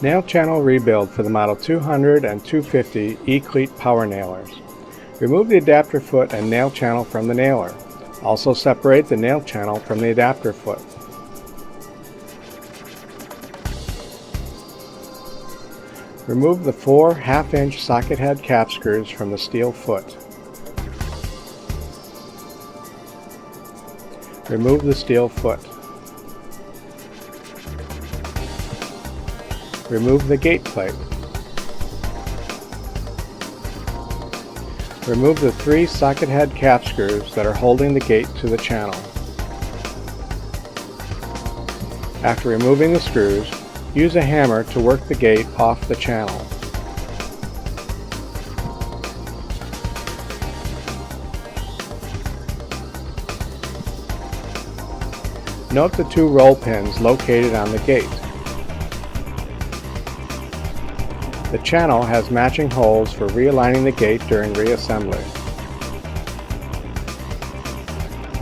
Nail channel rebuild for the Model 200 and 250 E-cleat power nailers. Remove the adapter foot and nail channel from the nailer. Also separate the nail channel from the adapter foot. Remove the 4 1/2-inch socket head cap screws from the steel foot. Remove the steel foot. Remove the gate plate. Remove the 3 socket head cap screws that are holding the gate to the channel. After removing the screws, use a hammer to work the gate off the channel. Note the 2 roll pins located on the gate. The channel has matching holes for realigning the gate during reassembly.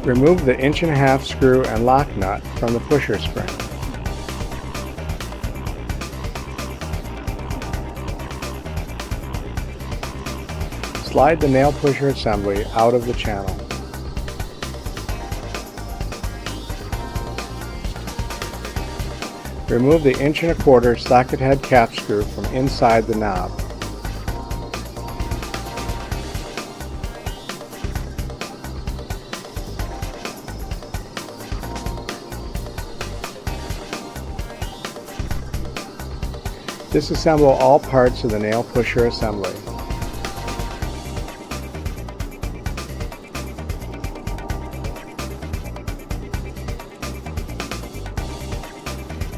Remove the 1.5-inch screw and lock nut from the pusher spring. Slide the nail pusher assembly out of the channel. Remove the 1.25-inch socket head cap screw from inside the knob. Disassemble all parts of the nail pusher assembly.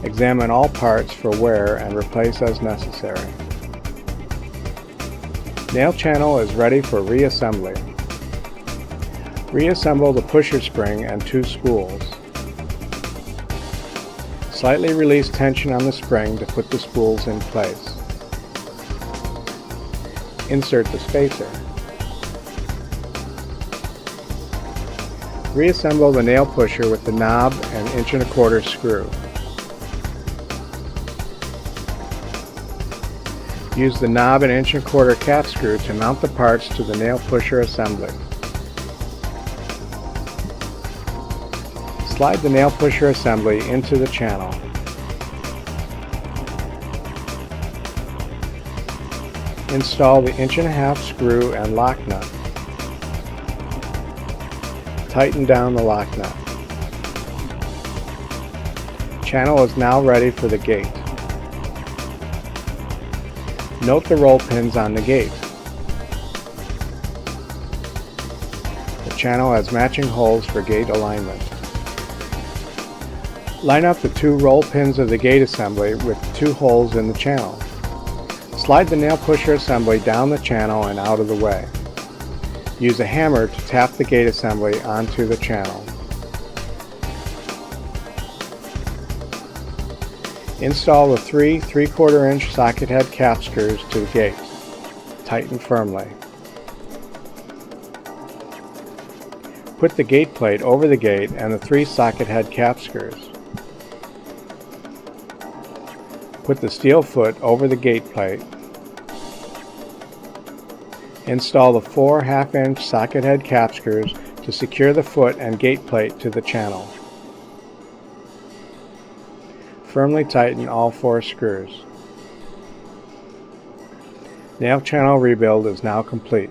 Examine all parts for wear and replace as necessary. Nail channel is ready for reassembly. Reassemble the pusher spring and 2 spools. Slightly release tension on the spring to put the spools in place. Insert the spacer. Reassemble the nail pusher with the knob and 1.25-inch screw. Use the knob and 1.25-inch cap screw to mount the parts to the nail pusher assembly. Slide the nail pusher assembly into the channel. Install the 1.5-inch screw and lock nut. Tighten down the lock nut. Channel is now ready for the gate. Note the roll pins on the gate. The channel has matching holes for gate alignment. Line up the 2 roll pins of the gate assembly with 2 holes in the channel. Slide the nail pusher assembly down the channel and out of the way. Use a hammer to tap the gate assembly onto the channel. Install the 3 3/4-inch socket head cap screws to the gate. Tighten firmly. Put the gate plate over the gate and the 3 socket head cap screws. Put the steel foot over the gate plate. Install the 4 1/2-inch socket head cap screws to secure the foot and gate plate to the channel. Firmly tighten all 4 screws. Nail channel rebuild is now complete.